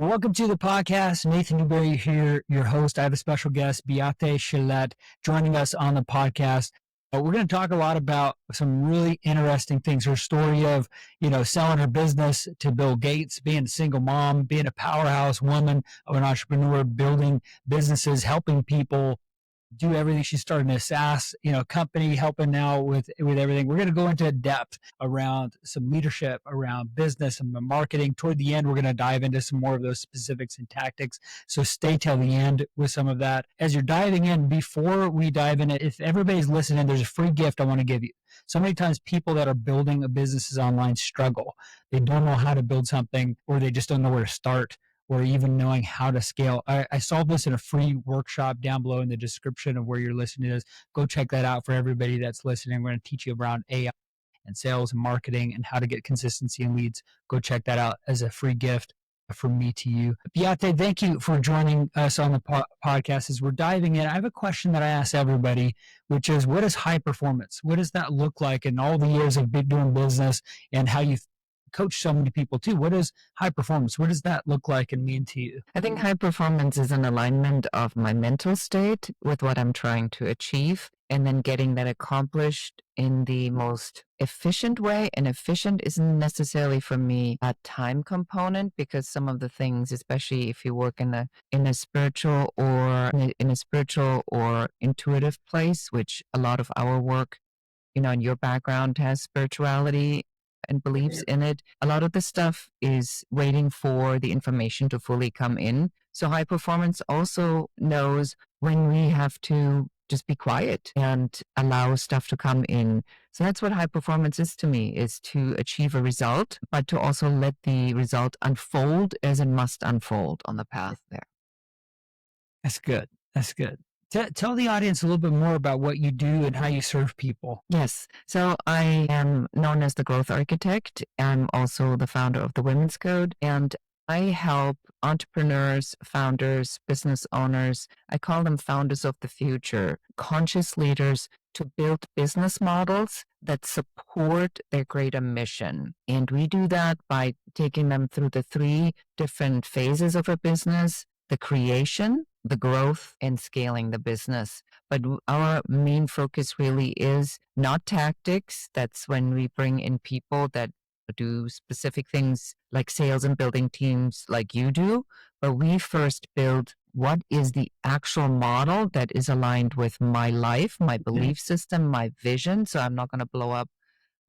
Welcome to the podcast. Nathan Newberry here, your host. I have a special guest, Beate Chelette, joining us on the podcast. We're going to talk a lot about some really interesting things. Her story of, selling her business to Bill Gates, being a single mom, being a powerhouse woman of an entrepreneur, building businesses, helping people do everything. She's starting a SaaS, company, helping now with everything. We're going to go into depth around some leadership, around business and marketing. Toward the end, we're going to dive into some more of those specifics and tactics. So stay till the end with some of that. As you're diving in, before we dive in, if everybody's listening, there's a free gift I want to give you. So many times people that are building businesses online struggle. They don't know how to build something, or they just don't know where to start, or even knowing how to scale. I solved this in a free workshop down below in the description of where you're listening to this. Go check that out for everybody that's listening. We're going to teach you around AI and sales and marketing and how to get consistency and leads. Go check that out as a free gift from me to you. Beate, thank you for joining us on the podcast. As we're diving in, I have a question that I ask everybody, which is, what is high performance? What does that look like in all the years of doing business and how you coach so many people too? What is high performance? What does that look like and mean to you? I think high performance is an alignment of my mental state with what I'm trying to achieve, and then getting that accomplished in the most efficient way. And efficient isn't necessarily for me a time component, because some of the things, especially if you work in a spiritual or intuitive place, which a lot of our work, in your background has spirituality and beliefs in it. A lot of the stuff is waiting for the information to fully come in. So high performance also knows when we have to just be quiet and allow stuff to come in. So that's what high performance is to me, is to achieve a result, but to also let the result unfold as it must unfold on the path there. That's good. That's good. Tell the audience a little bit more about what you do and how you serve people. Yes. So I am known as the growth architect. I'm also the founder of the Women's Code, and I help entrepreneurs, founders, business owners. I call them founders of the future, conscious leaders, to build business models that support their greater mission. And we do that by taking them through the 3 different phases of a business: the creation, the growth, and scaling the business. But our main focus really is not tactics. That's when we bring in people that do specific things like sales and building teams like you do. But we first build what is the actual model that is aligned with my life, my belief system, my vision. So I'm not going to blow up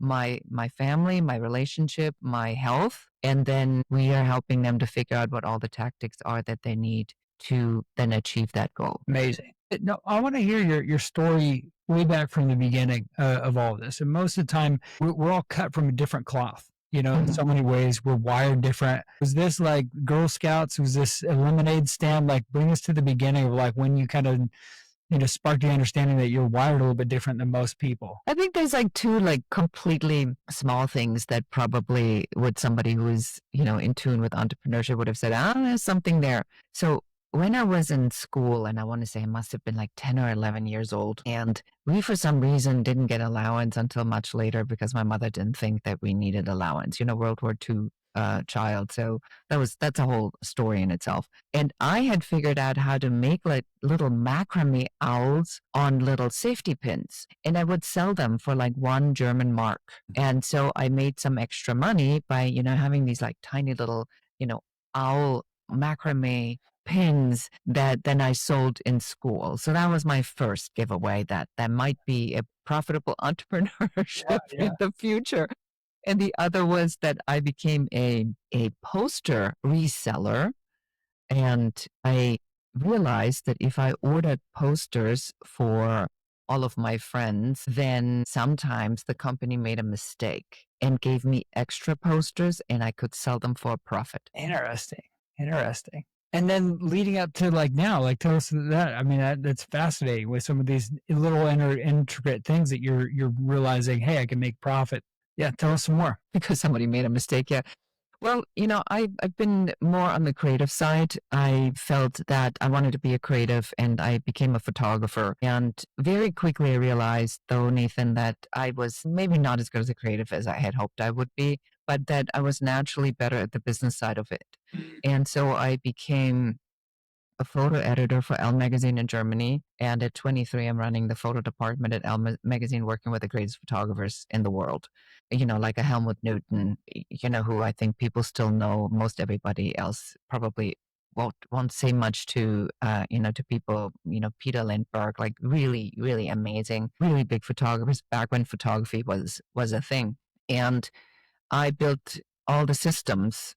my family, my relationship, my health. And then we are helping them to figure out what all the tactics are that they need to then achieve that goal. Amazing. No, I want to hear your story way back from the beginning of all of this. And most of the time, we're all cut from a different cloth. In so many ways, we're wired different. Was this like Girl Scouts? Was this a lemonade stand? Like, bring us to the beginning of like when you kind of sparked the understanding that you're wired a little bit different than most people. I think there's like 2 completely small things that probably would somebody who is, in tune with entrepreneurship would have said, there's something there. So when I was in school, and I want to say I must have been like 10 or 11 years old, and we for some reason didn't get allowance until much later because my mother didn't think that we needed allowance, World War II child. So that's a whole story in itself. And I had figured out how to make like little macrame owls on little safety pins, and I would sell them for like 1 German mark. And so I made some extra money by, having these like tiny little, owl macrame pins that then I sold in school. So that was my first giveaway that might be a profitable entrepreneurship in the future. And the other was that I became a poster reseller, and I realized that if I ordered posters for all of my friends, then sometimes the company made a mistake and gave me extra posters and I could sell them for a profit. Interesting. And then leading up to like now, like tell us that. I mean, that's fascinating with some of these little intricate things that you're realizing, hey, I can make profit. Yeah, tell us some more. Because somebody made a mistake, yeah. Well, I've been more on the creative side. I felt that I wanted to be a creative, and I became a photographer. And very quickly I realized, though, Nathan, that I was maybe not as good as a creative as I had hoped I would be. but that I was naturally better at the business side of it. And so I became a photo editor for Elle magazine in Germany. And at 23, I'm running the photo department at Elle magazine, working with the greatest photographers in the world. Like a Helmut Newton, who I think people still know. Most everybody else probably won't say much to people, Peter Lindbergh, like really, really amazing, really big photographers back when photography was a thing. And I built all the systems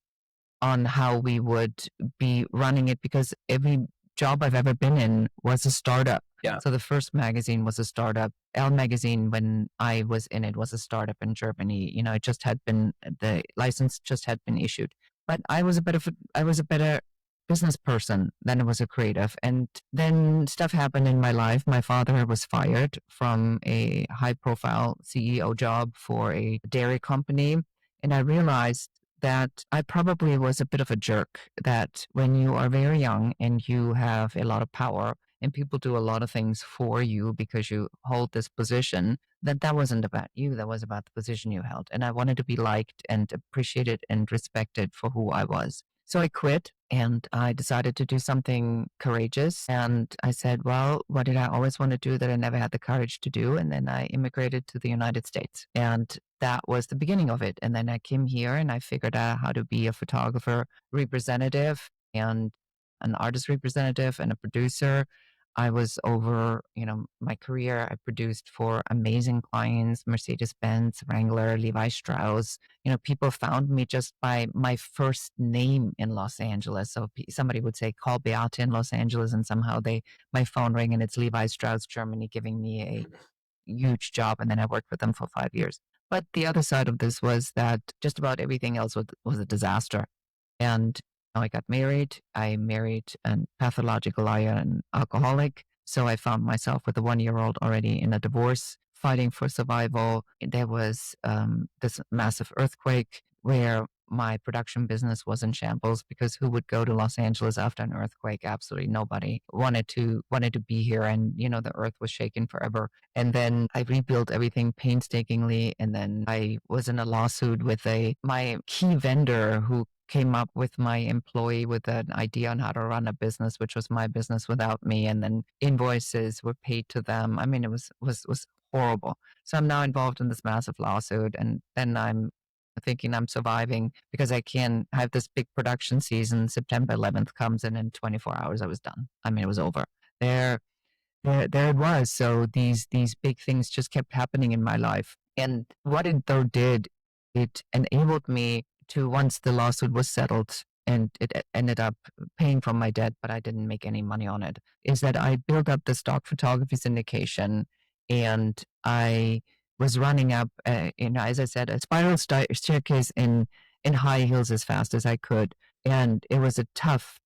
on how we would be running it, because every job I've ever been in was a startup. Yeah. So the first magazine was a startup. Elle magazine, when I was in it, was a startup in Germany. The license just had been issued. But I was a better business person than I was a creative. And then stuff happened in my life. My father was fired from a high profile CEO job for a dairy company. And I realized that I probably was a bit of a jerk, that when you are very young and you have a lot of power and people do a lot of things for you because you hold this position, that wasn't about you. That was about the position you held. And I wanted to be liked and appreciated and respected for who I was. So I quit and I decided to do something courageous. And I said, well, what did I always want to do that I never had the courage to do? And then I immigrated to the United States. And that was the beginning of it. And then I came here and I figured out how to be a photographer representative and an artist representative and a producer. I was over, my career. I produced for amazing clients, Mercedes-Benz, Wrangler, Levi Strauss. People found me just by my first name in Los Angeles. So somebody would say, call Beate in Los Angeles, and somehow my phone rang and it's Levi Strauss, Germany, giving me a huge job. And then I worked with them for 5 years. But the other side of this was that just about everything else was a disaster. And I got married. I married a pathological liar and alcoholic. So I found myself with a 1-year-old already in a divorce, fighting for survival. There was this massive earthquake where my production business was in shambles, because who would go to Los Angeles after an earthquake? Absolutely nobody wanted to be here. And, the earth was shaken forever. And then I rebuilt everything painstakingly. And then I was in a lawsuit with my key vendor who came up with my employee with an idea on how to run a business, which was my business without me. And then invoices were paid to them. I mean, it was horrible. So I'm now involved in this massive lawsuit. And then I'm thinking I'm surviving because I have this big production season. September 11th comes, and in 24 hours I was done. I mean, it was over. There it was. So these big things just kept happening in my life. And what it though did, it enabled me to, once the lawsuit was settled and it ended up paying for my debt, but I didn't make any money on it, is that I built up the stock photography syndication, and I was running up, as I said, a spiral staircase in high heels as fast as I could. And it was a tough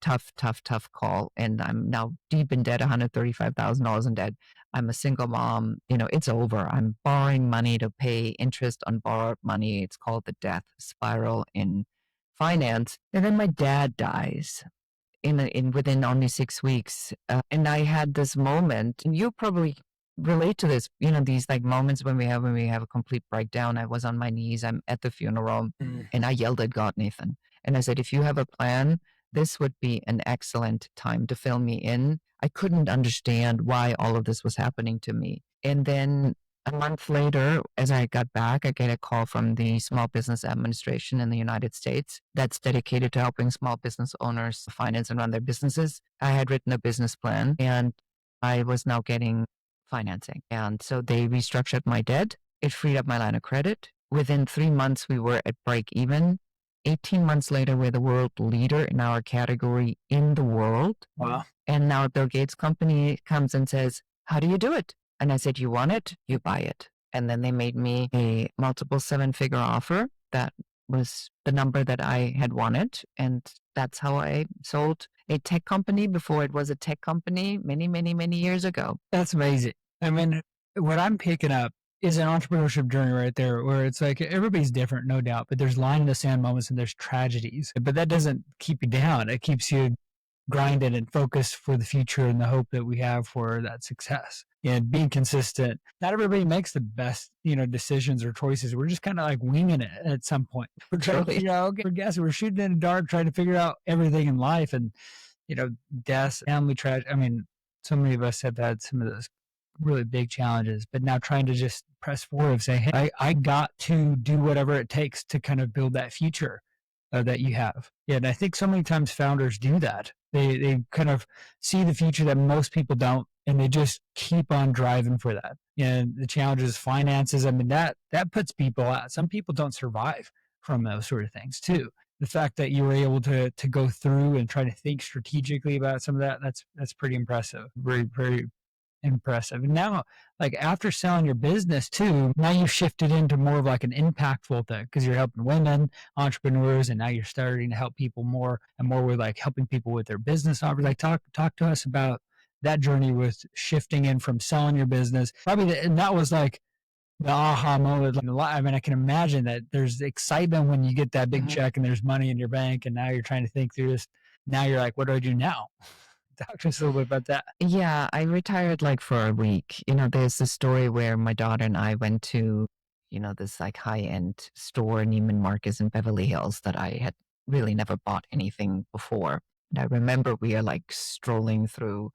call. And I'm now deep in debt, $135,000 in debt. I'm a single mom. It's over. I'm borrowing money to pay interest on borrowed money. It's called the death spiral in finance. And then my dad dies within only 6 weeks. And I had this moment, and you probably relate to this, these like moments when we have a complete breakdown. I was on my knees. I'm at the funeral and I yelled at God, Nathan. And I said, if you have a plan, this would be an excellent time to fill me in. I couldn't understand why all of this was happening to me. And then a month later, as I got back, I get a call from the Small Business Administration in the United States that's dedicated to helping small business owners finance and run their businesses. I had written a business plan and I was now getting financing. And so they restructured my debt. It freed up my line of credit. Within 3 months, we were at break even. 18 months later, we're the world leader in our category in the world. Wow. And now Bill Gates' company comes and says, how do you do it? And I said, you want it, you buy it. And then they made me a multiple 7-figure offer. That was the number that I had wanted. And that's how I sold a tech company before it was a tech company many, many, many years ago. That's amazing. I mean, what I'm picking up is an entrepreneurship journey right there, where it's like everybody's different, no doubt, but there's line in the sand moments and there's tragedies. But that doesn't keep you down. It keeps you grinded and focused for the future and the hope that we have for that success and being consistent. Not everybody makes the best, decisions or choices. We're just kind of like winging it at some point. We're trying to figure out, okay, we're guessing, we're shooting in the dark, trying to figure out everything in life and, death, family tragedy. I mean, so many of us have had some of those really big challenges, but now trying to just press forward and say, hey, I got to do whatever it takes to kind of build that future that you have. Yeah, and I think so many times founders do that. They kind of see the future that most people don't, and they just keep on driving for that. And the challenges, finances, I mean, that puts people out. Some people don't survive from those sort of things too. The fact that you were able to go through and try to think strategically about some of that, that's pretty impressive. Very, very impressive. And now, like after selling your business too, now you've shifted into more of like an impactful thing because you're helping women, entrepreneurs, and now you're starting to help people more and more with like helping people with their business offers. Like talk to us about that journey with shifting in from selling your business. Probably, and that was like the aha moment. I mean, I can imagine that there's excitement when you get that big check and there's money in your bank, and now you're trying to think through this. Now you're like, what do I do now? Talk to us a little bit about that. Yeah, I retired like for a week. There's the story where my daughter and I went to, this like high-end store, Neiman Marcus in Beverly Hills, that I had really never bought anything before. And I remember we are like strolling through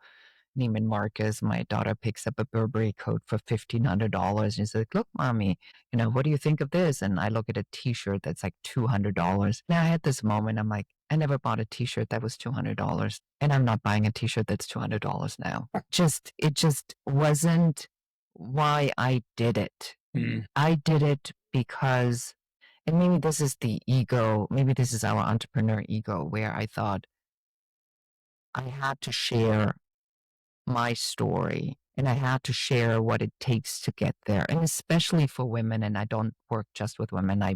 Neiman Marcus. My daughter picks up a Burberry coat for $1,500. And she's like, look, mommy, what do you think of this? And I look at a t-shirt that's like $200. Now I had this moment. I'm like, I never bought a t-shirt that was $200. And I'm not buying a t-shirt that's $200 now. It just wasn't why I did it. I did it because, and maybe this is the ego, maybe this is our entrepreneur ego, where I thought I had to share my story and I had to share what it takes to get there. And especially for women, and I don't work just with women. I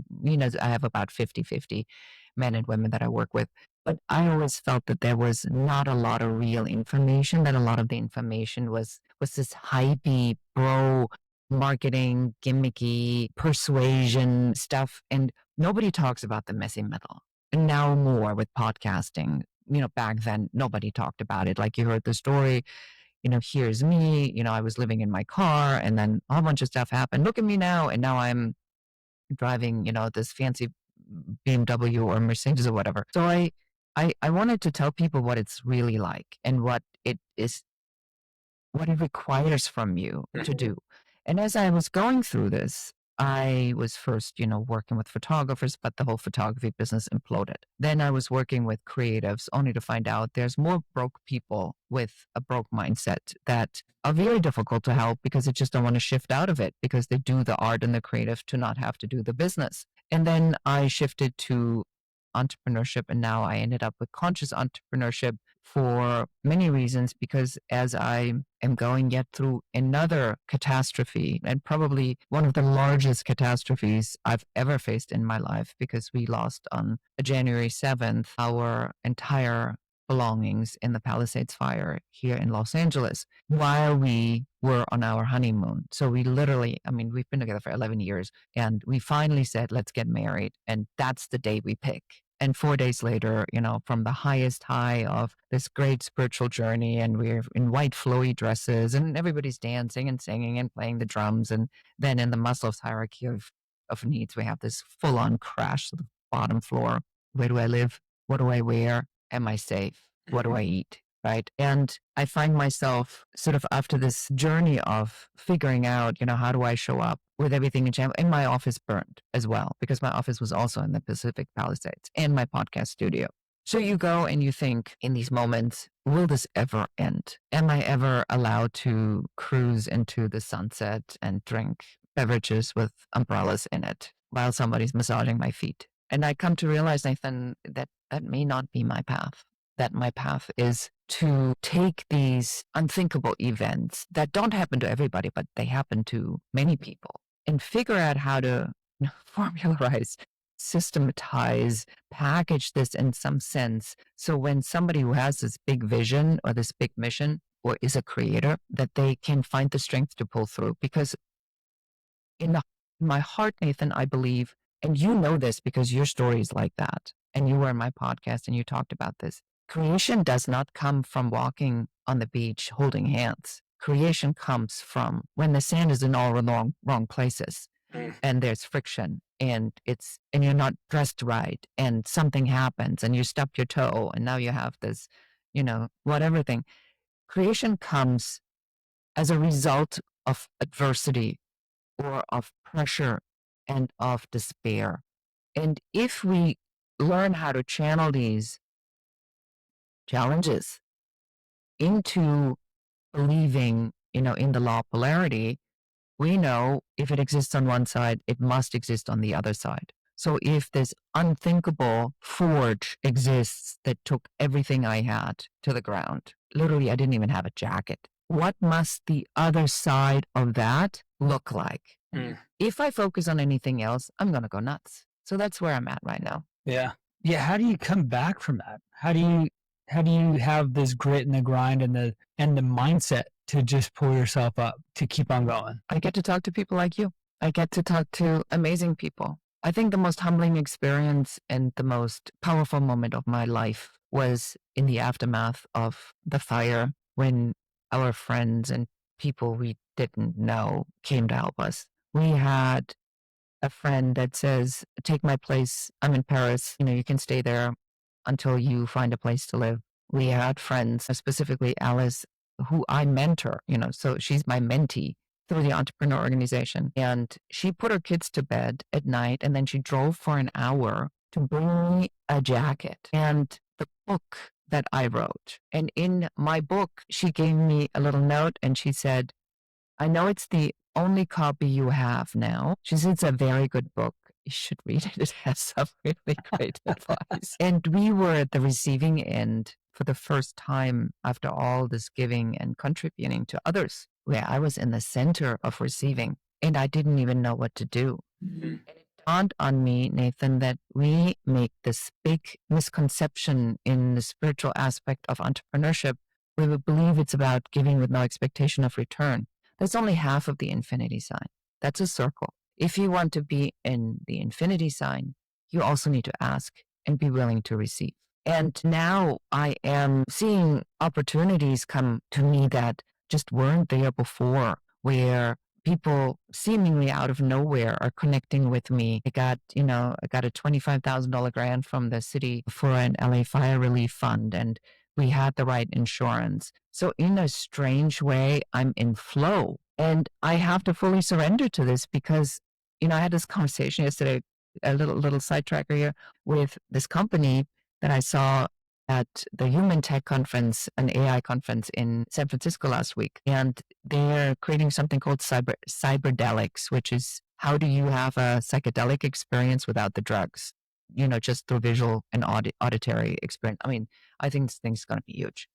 have about 50-50 men and women that I work with. But I always felt that there was not a lot of real information, that a lot of the information was this hypey, bro, marketing, gimmicky, persuasion stuff. And nobody talks about the messy middle. And now more with podcasting. Back then, nobody talked about it. Like you heard the story, here's me, I was living in my car and then a whole bunch of stuff happened. Look at me now. And now I'm driving, this fancy BMW or Mercedes or whatever. So I wanted to tell people what it's really like and what it requires from you to do. And as I was going through this, I was first, working with photographers, but the whole photography business imploded. Then I was working with creatives only to find out there's more broke people with a broke mindset that are very difficult to help because they just don't want to shift out of it because they do the art and the creative to not have to do the business. And then I shifted to entrepreneurship, and now I ended up with conscious entrepreneurship for many reasons, because as I am going yet through another catastrophe, and probably one of the largest catastrophes I've ever faced in my life, because we lost on January 7th our entire belongings in the Palisades fire here in Los Angeles while we were on our honeymoon. So we literally, we've been together for 11 years and we finally said, let's get married. And that's the day we pick. And 4 days later, from the highest high of this great spiritual journey, and we're in white flowy dresses and everybody's dancing and singing and playing the drums. And then in the Maslow's hierarchy of needs, we have this full on crash to the bottom floor. Where do I live? What do I wear? Am I safe? What do I eat? Right. And I find myself sort of after this journey of figuring out, how do I show up with everything in shambles, and my office burned as well, because my office was also in the Pacific Palisades and my podcast studio. So you go and you think in these moments, will this ever end? Am I ever allowed to cruise into the sunset and drink beverages with umbrellas in it while somebody's massaging my feet? And I come to realize, Nathan, that may not be my path. That my path is to take these unthinkable events that don't happen to everybody, but they happen to many people, and figure out how to formularize, systematize, package this in some sense. So when somebody who has this big vision or this big mission or is a creator, that they can find the strength to pull through. Because in my heart, Nathan, I believe, and you know this because your story is like that, and you were in my podcast and you talked about this, Creation does not come from walking on the beach holding hands. Creation comes from when the sand is in all the wrong places and there's friction and you're not dressed right and something happens and you stub your toe and now you have this, whatever thing. Creation comes as a result of adversity or of pressure and of despair. And if we learn how to channel these challenges into believing, in the law of polarity, we know if it exists on one side, it must exist on the other side. So if this unthinkable forge exists that took everything I had to the ground, literally, I didn't even have a jacket. What must the other side of that look like? If I focus on anything else, I'm going to go nuts. So that's where I'm at right now. Yeah. Yeah. How do you come back from that? How do you have this grit and the grind and the mindset to just pull yourself up to keep on going? I get to talk to people like you. I get to talk to amazing people. I think the most humbling experience and the most powerful moment of my life was in the aftermath of the fire when our friends and people we didn't know came to help us. We had a friend that says, take my place. I'm in Paris. You can stay there until you find a place to live. We had friends, specifically Alice, who I mentor, so she's my mentee through the Entrepreneur organization. And she put her kids to bed at night and then she drove for an hour to bring me a jacket and the book that I wrote. And in my book, she gave me a little note and she said, I know it's the only copy you have now. She said, it's a very good book. You should read it. It has some really great advice. And we were at the receiving end for the first time after all this giving and contributing to others, where I was in the center of receiving and I didn't even know what to do. And it dawned on me, Nathan, that we make this big misconception in the spiritual aspect of entrepreneurship where we believe it's about giving with no expectation of return. That's only half of the infinity sign. That's a circle. If you want to be in the infinity sign, you also need to ask and be willing to receive. And now I am seeing opportunities come to me that just weren't there before, where people seemingly out of nowhere are connecting with me. I got a $25,000 grant from the city for an LA fire relief fund, and we had the right insurance. So in a strange way, I'm in flow and I have to fully surrender to this because, I had this conversation yesterday, a little sidetracker here, with this company that I saw at the Human Tech Conference, an AI conference in San Francisco last week. And they're creating something called cyberdelics, which is how do you have a psychedelic experience without the drugs? Just through visual and auditory experience. I mean, I think this thing's going to be huge.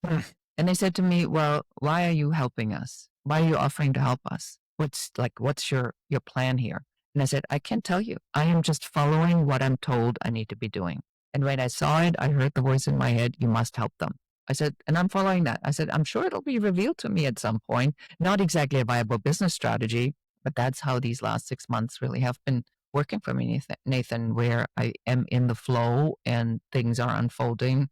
And they said to me, well, why are you helping us? Why are you offering to help us? What's your plan here? And I said, I can't tell you. I am just following what I'm told I need to be doing. And when I saw it, I heard the voice in my head, you must help them. I said, and I'm following that. I said, I'm sure it'll be revealed to me at some point. Not exactly a viable business strategy, but that's how these last 6 months really have been working for me, Nathan, where I am in the flow and things are unfolding.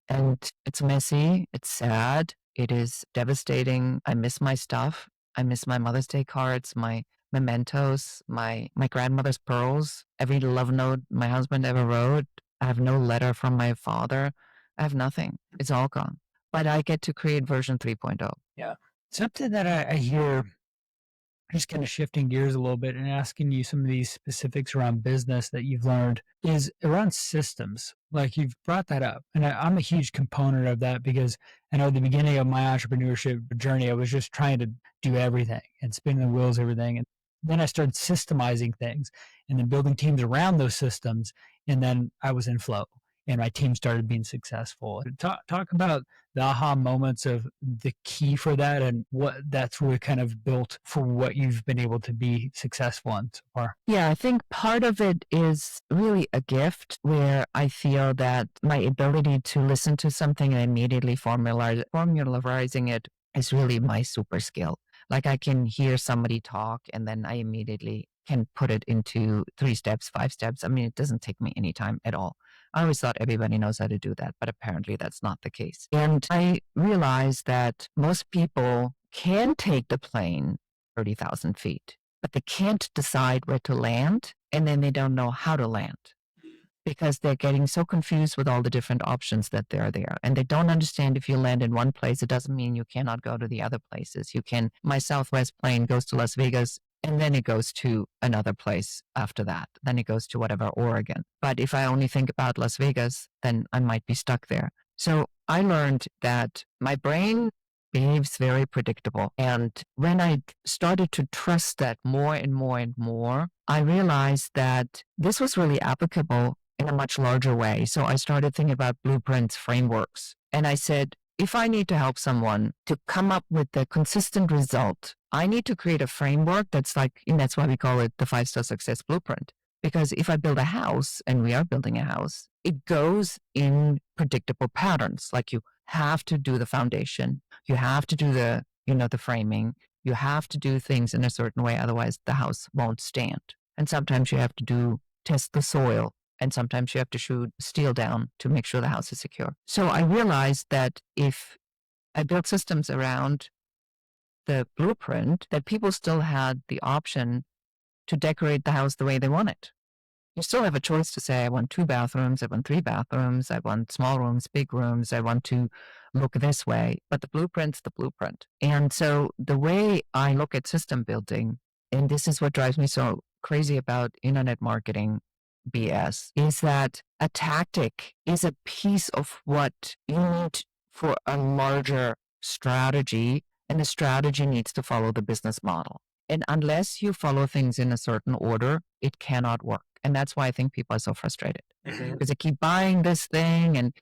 And it's messy. It's sad. It is devastating. I miss my stuff. I miss my Mother's Day cards, my mementos, my grandmother's pearls, every love note my husband ever wrote. I have no letter from my father. I have nothing. It's all gone. But I get to create version 3.0. Yeah. Something that I hear, just kind of shifting gears a little bit and asking you some of these specifics around business that you've learned, is around systems. Like you've brought that up. And I'm a huge component of that because I know at the beginning of my entrepreneurship journey, I was just trying to do everything and spinning the wheels, everything. And then I started systemizing things and then building teams around those systems. And then I was in flow and my team started being successful. Talk about the aha moments of the key for that and what that's really kind of built for what you've been able to be successful in so far. Yeah, I think part of it is really a gift where I feel that my ability to listen to something and immediately formularizing it is really my super skill. Like I can hear somebody talk and then I immediately can put it into 3 steps, 5 steps. I mean, it doesn't take me any time at all. I always thought everybody knows how to do that, but apparently that's not the case. And I realized that most people can take the plane 30,000 feet, but they can't decide where to land, and then they don't know how to land because they're getting so confused with all the different options that are there. And they don't understand if you land in one place, it doesn't mean you cannot go to the other places. You can, my Southwest plane goes to Las Vegas and then it goes to another place after that. Then it goes to whatever, Oregon. But if I only think about Las Vegas, then I might be stuck there. So I learned that my brain behaves very predictable. And when I started to trust that more and more and more, I realized that this was really applicable in a much larger way. So I started thinking about blueprints, frameworks. And I said, if I need to help someone to come up with a consistent result, I need to create a framework that's like, and that's why we call it the 5-star success blueprint. Because if I build a house, and we are building a house, it goes in predictable patterns. Like you have to do the foundation, you have to do the framing, you have to do things in a certain way, otherwise the house won't stand. And sometimes you have to test the soil, and sometimes you have to shoot steel down to make sure the house is secure. So I realized that if I built systems around the blueprint, that people still had the option to decorate the house the way they want it. You still have a choice to say, I want 2 bathrooms, I want 3 bathrooms, I want small rooms, big rooms, I want to look this way, but the blueprint's the blueprint. And so the way I look at system building, and this is what drives me so crazy about internet marketing BS, is that a tactic is a piece of what you need for a larger strategy, and the strategy needs to follow the business model. And unless you follow things in a certain order, it cannot work. And that's why I think people are so frustrated because they keep buying this thing. And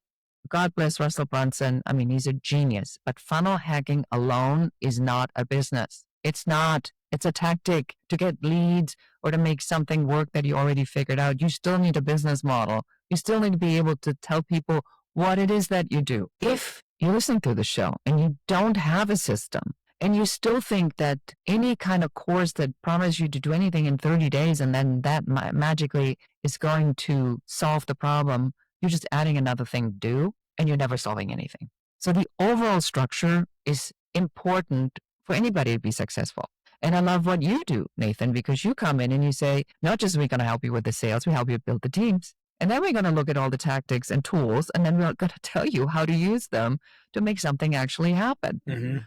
God bless Russell Brunson. I mean, he's a genius, but funnel hacking alone is not a business. It's not. It's a tactic to get leads or to make something work that you already figured out. You still need a business model. You still need to be able to tell people what it is that you do. If you're listening to the show and you don't have a system, and you still think that any kind of course that promises you to do anything in 30 days and then that magically is going to solve the problem, you're just adding another thing to do and you're never solving anything. So the overall structure is important for anybody to be successful. And I love what you do, Nathan, because you come in and you say, not just are we going to help you with the sales, we help you build the teams. And then we're going to look at all the tactics and tools, and then we're going to tell you how to use them to make something actually happen.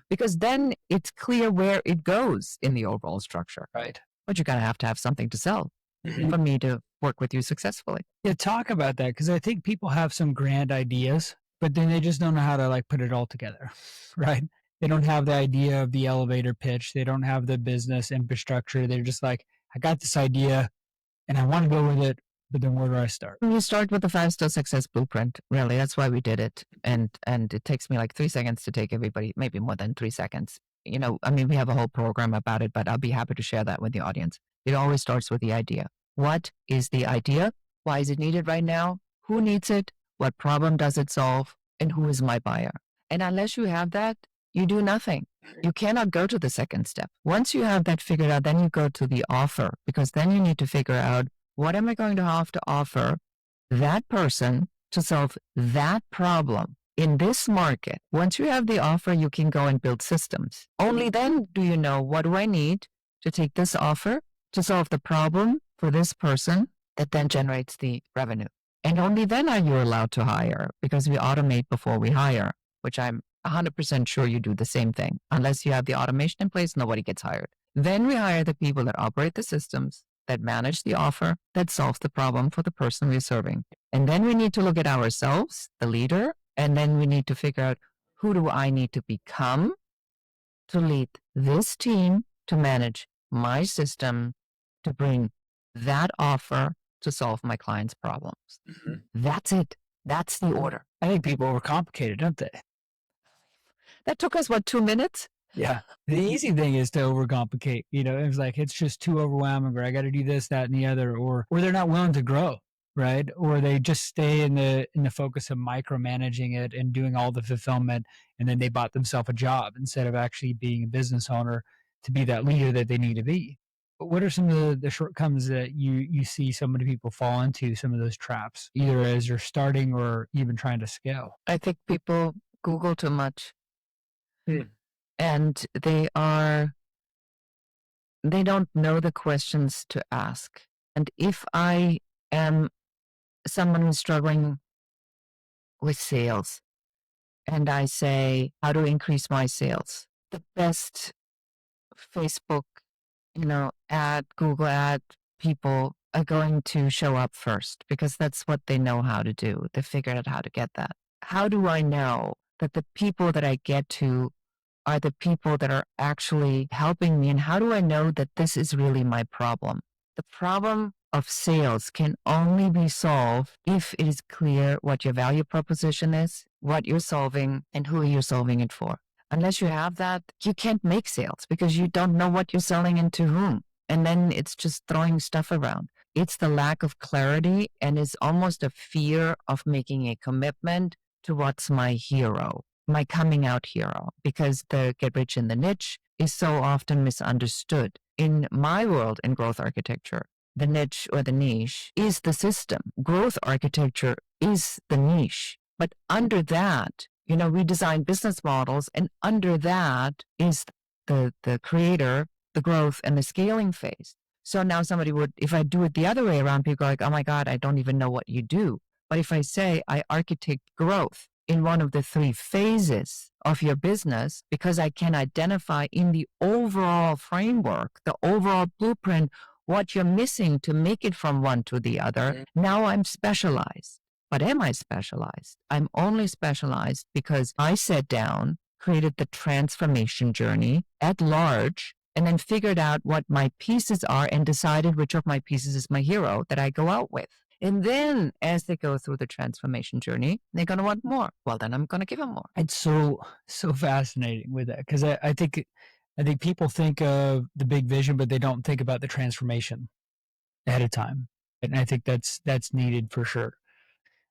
Because then it's clear where it goes in the overall structure. Right. But you're going to have something to sell for me to work with you successfully. Yeah, talk about that, because I think people have some grand ideas, but then they just don't know how to like put it all together, right? They don't have the idea of the elevator pitch. They don't have the business infrastructure. They're just like, I got this idea and I want to go with it, but then where do I start? You start with the 5-star success blueprint. Really, that's why we did it. And it takes me like 3 seconds to take everybody, maybe more than 3 seconds. We have a whole program about it, but I'll be happy to share that with the audience. It always starts with the idea. What is the idea? Why is it needed right now? Who needs it? What problem does it solve? And who is my buyer? And unless you have that, you do nothing. You cannot go to the second step. Once you have that figured out, then you go to the offer, because then you need to figure out, what am I going to have to offer that person to solve that problem in this market? Once you have the offer, you can go and build systems. Only then do you know, what do I need to take this offer to solve the problem for this person that then generates the revenue. And only then are you allowed to hire, because we automate before we hire, which I'm 100% sure you do the same thing. Unless you have the automation in place, nobody gets hired. Then we hire the people that operate the systems, that manage the offer, that solves the problem for the person we're serving. And then we need to look at ourselves, the leader, and then we need to figure out, who do I need to become to lead this team, to manage my system, to bring that offer to solve my client's problems. That's it. That's the order. I think people overcomplicate it, don't they? That took us, 2 minutes? Yeah. The easy thing is to overcomplicate. It's like, it's just too overwhelming, or I got to do this, that, and the other, or they're not willing to grow, right? Or they just stay in the focus of micromanaging it and doing all the fulfillment, and then they bought themselves a job instead of actually being a business owner to be that leader that they need to be. What are some of the shortcomings that you see so many people fall into, some of those traps, either as you're starting or even trying to scale? I think people Google too much Hmm. and they don't know the questions to ask. And if I am someone who's struggling with sales and I say, how to increase my sales? The best Facebook, ad, Google ad people are going to show up first because that's what they know how to do. They figured out how to get that. How do I know that the people that I get to are the people that are actually helping me? And how do I know that this is really my problem? The problem of sales can only be solved if it is clear what your value proposition is, what you're solving, and who you're solving it for. Unless you have that, you can't make sales because you don't know what you're selling and to whom. And then it's just throwing stuff around. It's the lack of clarity and it's almost a fear of making a commitment to what's my hero, my coming out hero, because the get rich in the niche is so often misunderstood. In my world in growth architecture, the niche or the niche is the system. Growth architecture is the niche. But under that, we design business models, and under that is the creator, the growth, and the scaling phase. So now somebody would, if I do it the other way around, people are like, oh my God, I don't even know what you do. But if I say I architect growth in one of the three phases of your business, because I can identify in the overall framework, the overall blueprint, what you're missing to make it from one to the other, now I'm specialized. But am I specialized? I'm only specialized because I sat down, created the transformation journey at large, and then figured out what my pieces are and decided which of my pieces is my hero that I go out with. And then as they go through the transformation journey, they're going to want more. Well, then I'm going to give them more. It's so fascinating with that because I think people think of the big vision, but they don't think about the transformation ahead of time, and I think that's needed for sure.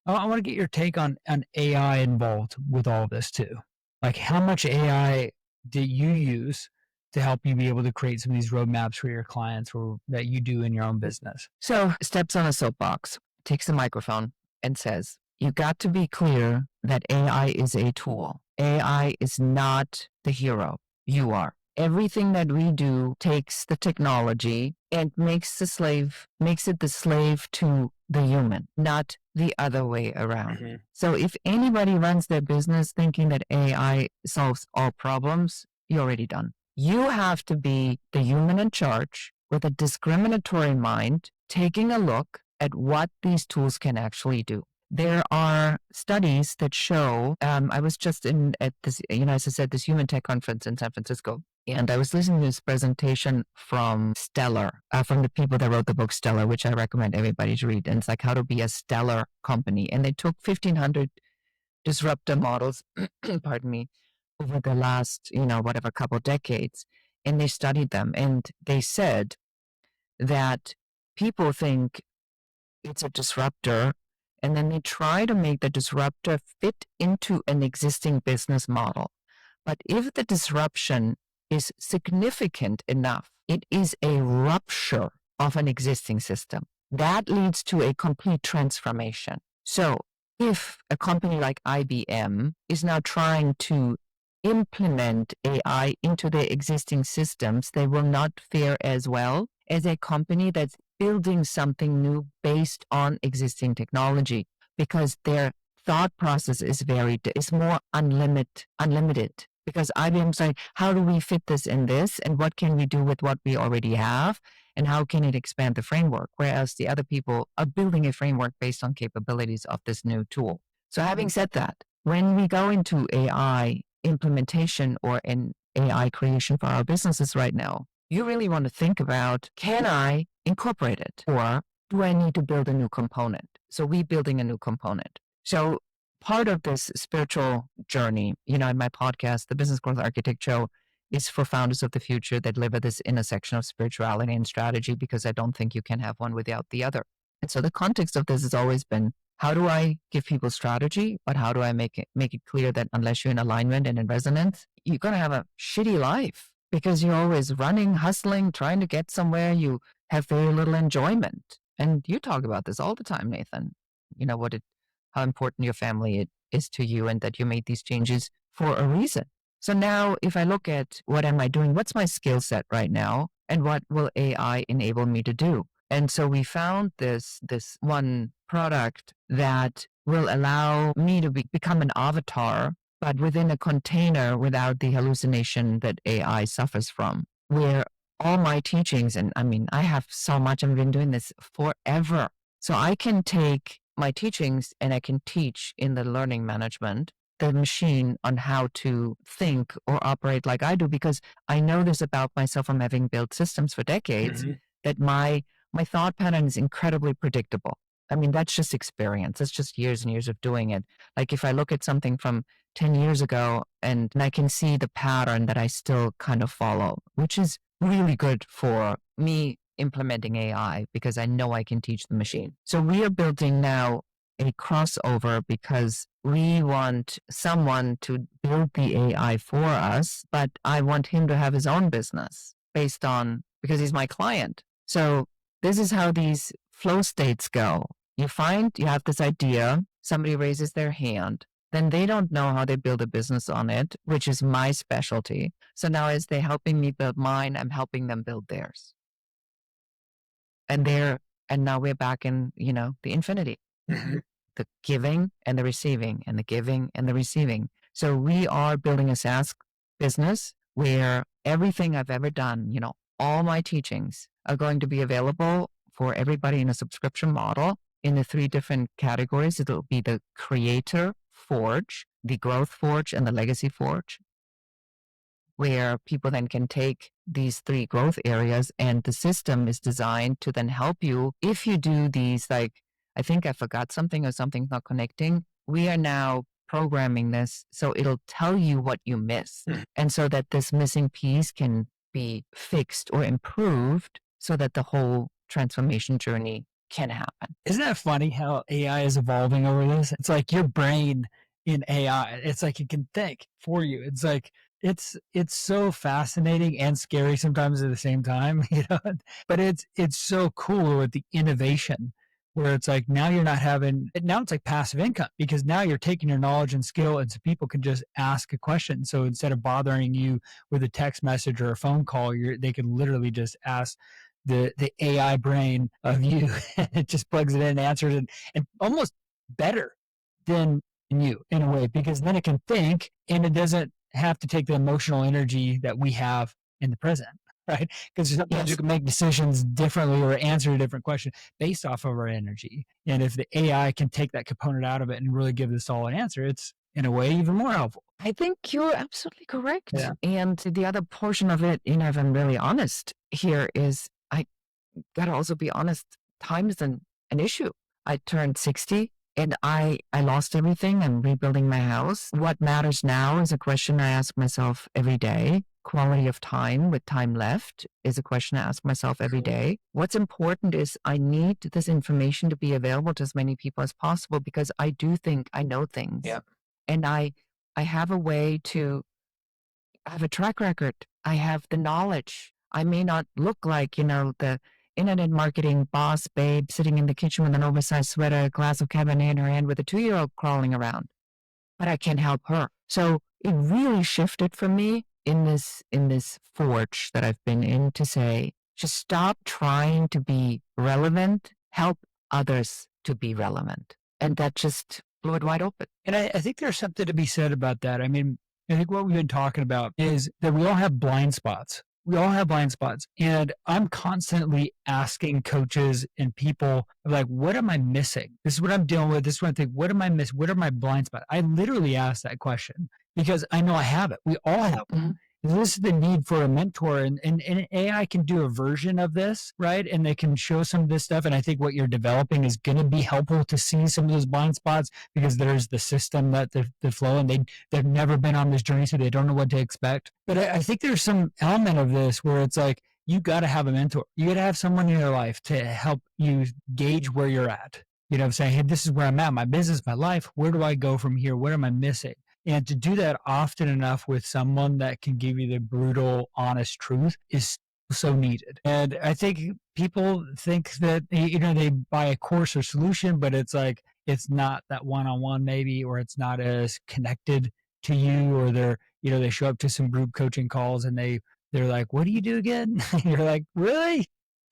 I want to get your take on AI involved with all of this too. Like, how much AI do you use to help you be able to create some of these roadmaps for your clients or that you do in your own business? So steps on a soapbox, takes a microphone and says, you got to be clear that AI is a tool. AI is not the hero. You are. Everything that we do takes the technology and makes it the slave to the human, not the other way around. Mm-hmm. So if anybody runs their business thinking that AI solves all problems, you're already done. You have to be the human in charge with a discriminatory mind, taking a look at what these tools can actually do. There are studies that show, I was just at this, as I said, this Human Tech Conference in San Francisco, and I was listening to this presentation from Stellar, from the people that wrote the book Stellar, which I recommend everybody to read. And it's like how to be a stellar company. And they took 1,500 disruptor models, pardon me, over the last, couple decades, and they studied them. And they said that people think it's a disruptor, and then they try to make the disruptor fit into an existing business model. But if the disruption is significant enough, it is a rupture of an existing system. That leads to a complete transformation. So if a company like IBM is now trying to implement AI into their existing systems, they will not fare as well as a company that's building something new based on existing technology, because their thought process is more unlimited. Because IBM's like, how do we fit this in this? And what can we do with what we already have? And how can it expand the framework? Whereas the other people are building a framework based on capabilities of this new tool. So having said that, when we go into AI implementation or an AI creation for our businesses right now, you really want to think about, can I incorporate it? Or do I need to build a new component? So we're building a new component. So part of this spiritual journey, in my podcast, the Business Growth Architect Show, is for founders of the future that live at this intersection of spirituality and strategy, because I don't think you can have one without the other. And so the context of this has always been, how do I give people strategy, but how do I make it clear that unless you're in alignment and in resonance, you're going to have a shitty life, because you're always running, hustling, trying to get somewhere. You have very little enjoyment. And you talk about this all the time, Nathan. You know, how important your family is to you and that you made these changes for a reason. So now if I look at what am I doing, what's my skill set right now, and what will AI enable me to do? And so we found this one product that will allow me to become an avatar, but within a container without the hallucination that AI suffers from, where all my teachings, and I mean, I have so much, I've been doing this forever. So I can take my teachings and I can teach in the learning management the machine on how to think or operate like I do, because I know this about myself from having built systems for decades, that my thought pattern is incredibly predictable. I mean, that's just experience. That's just years and years of doing it. Like if I look at something from 10 years ago and I can see the pattern that I still kind of follow, which is really good for me implementing AI because I know I can teach the machine. So we are building now a crossover because we want someone to build the AI for us, but I want him to have his own business because he's my client. So this is how these flow states go. You have this idea, somebody raises their hand, then they don't know how they build a business on it, which is my specialty. So now as they're helping me build mine, I'm helping them build theirs. And now we're back in, the infinity, the giving and the receiving and the giving and the receiving. So we are building a SaaS business where everything I've ever done, all my teachings are going to be available for everybody in a subscription model in the 3 different categories. It'll be the Creator Forge, the Growth Forge, and the Legacy Forge, where people then can take these 3 growth areas, and the system is designed to then help you. If you do these, like, I think I forgot something or something's not connecting, we are now programming this so it'll tell you what you missed. And so that this missing piece can be fixed or improved so that the whole transformation journey can happen. Isn't that funny how AI is evolving over this? It's like your brain in AI. It's like it can think for you. It's like it's so fascinating and scary sometimes at the same time, But it's so cool with the innovation where it's like now it's like passive income because now you're taking your knowledge and skill and so people can just ask a question. So instead of bothering you with a text message or a phone call, they can literally just ask the AI brain of you. It just plugs it in and answers it, and almost better than you in a way, because then it can think and it doesn't have to take the emotional energy that we have in the present, right? Because sometimes you can make decisions differently or answer a different question based off of our energy. And if the AI can take that component out of it and really give us all an answer, it's in a way even more helpful. I think you're absolutely correct. Yeah. And the other portion of it, if I'm really honest here, is I got to also be honest, time is an issue. I turned 60 and I lost everything. I'm rebuilding my house. What matters now is a question I ask myself every day. Quality of time with time left is a question I ask myself every day. What's important is I need this information to be available to as many people as possible because I do think I know things. Yeah. And I have a way to have a track record. I have the knowledge. I may not look like, the internet marketing boss babe sitting in the kitchen with an oversized sweater, a glass of Cabernet in her hand with a 2-year-old crawling around, but I can help her. So it really shifted for me in this forge that I've been in to say, just stop trying to be relevant, help others to be relevant. And that just blew it wide open. And I think there's something to be said about that. I mean, I think what we've been talking about is that we all have blind spots. We all have blind spots. And I'm constantly asking coaches and people like, what am I missing? This is what I'm dealing with. This is what I think. What am I missing? What are my blind spots? I literally ask that question because I know I have it. We all have it. This is the need for a mentor, and AI can do a version of this, right? And they can show some of this stuff. And I think what you're developing is going to be helpful to see some of those blind spots because there's the system that they flow, and they've never been on this journey, so they don't know what to expect. But I think there's some element of this where it's like, you got to have a mentor. You got to have someone in your life to help you gauge where you're at. You know what I'm saying? Hey, this is where I'm at, my business, my life. Where do I go from here? What am I missing? And to do that often enough with someone that can give you the brutal, honest truth is so needed. And I think people think that, they buy a course or solution, but it's like, it's not that one-on-one maybe, or it's not as connected to you, or they show up to some group coaching calls and they're like, what do you do again? You're like, really?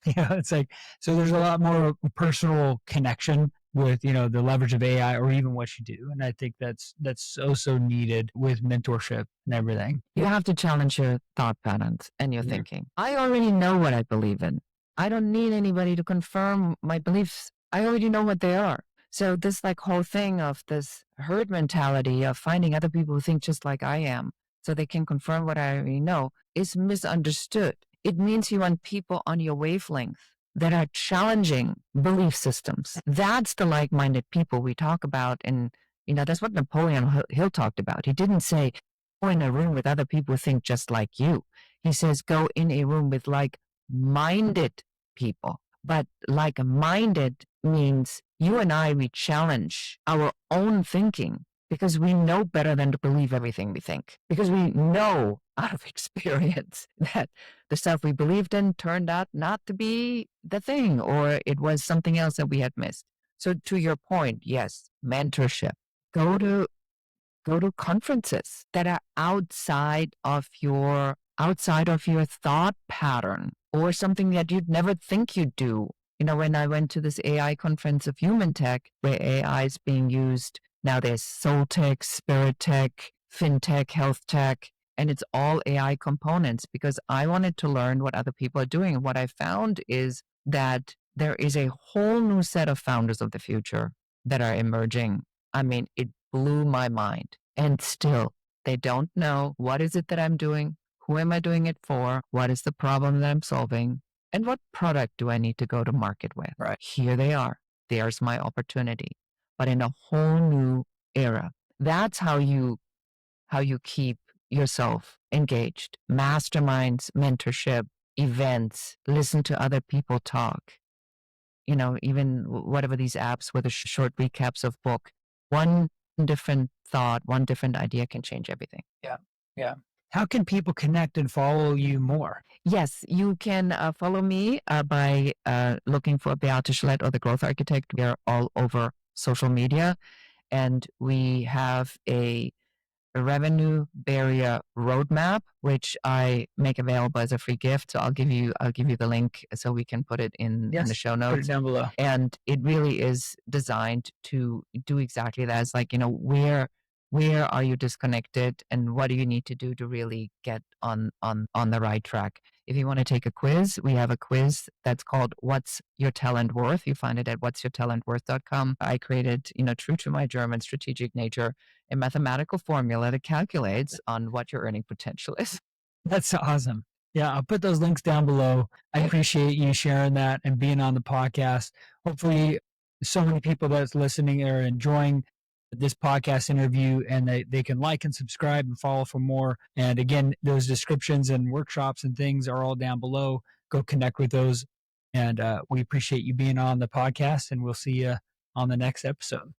It's like, so there's a lot more personal connection with, the leverage of AI or even what you do. And I think that's so needed with mentorship and everything. You have to challenge your thought patterns and your thinking. I already know what I believe in. I don't need anybody to confirm my beliefs. I already know what they are. So this like whole thing of this herd mentality of finding other people who think just like I am so they can confirm what I already know is misunderstood. It means you want people on your wavelength that are challenging belief systems. That's the like-minded people we talk about. And, that's what Napoleon Hill talked about. He didn't say, go in a room with other people who think just like you. He says, go in a room with like-minded people. But like-minded means you and I, we challenge our own thinking because we know better than to believe everything we think. Because we know out of experience that the stuff we believed in turned out not to be the thing, or it was something else that we had missed. So to your point, yes, mentorship. Go to conferences that are outside of your thought pattern, or something that you'd never think you'd do. When I went to this AI conference of human tech, where AI is being used, now there's soul tech, spirit tech, fintech, health tech, and it's all AI components, because I wanted to learn what other people are doing. And what I found is that there is a whole new set of founders of the future that are emerging. I mean, it blew my mind. And still, they don't know, what is it that I'm doing? Who am I doing it for? What is the problem that I'm solving? And what product do I need to go to market with? Right. Here they are. There's my opportunity, but in a whole new era. That's how you keep yourself engaged. Masterminds, mentorship, events, listen to other people talk. Even whatever these apps with the short recaps of book, one different thought, one different idea can change everything. Yeah. Yeah. How can people connect and follow you more? Yes, you can follow me by looking for Beate Chelette or The Growth Architect. We are all over social media, and we have a revenue barrier roadmap, which I make available as a free gift. So I'll give you the link so we can put it in the show notes. Put it down below. And it really is designed to do exactly that. It's like, where are you disconnected, and what do you need to do to really get on the right track? If you want to take a quiz, we have a quiz that's called What's Your Talent Worth? You find it at whatsyourtalentworth.com. I created, true to my German strategic nature, a mathematical formula that calculates on what your earning potential is. That's awesome. Yeah, I'll put those links down below. I appreciate you sharing that and being on the podcast. Hopefully, so many people that's listening are enjoying this podcast interview, and they can like and subscribe and follow for more. And again, those descriptions and workshops and things are all down below. Go connect with those. And we appreciate you being on the podcast, and we'll see you on the next episode.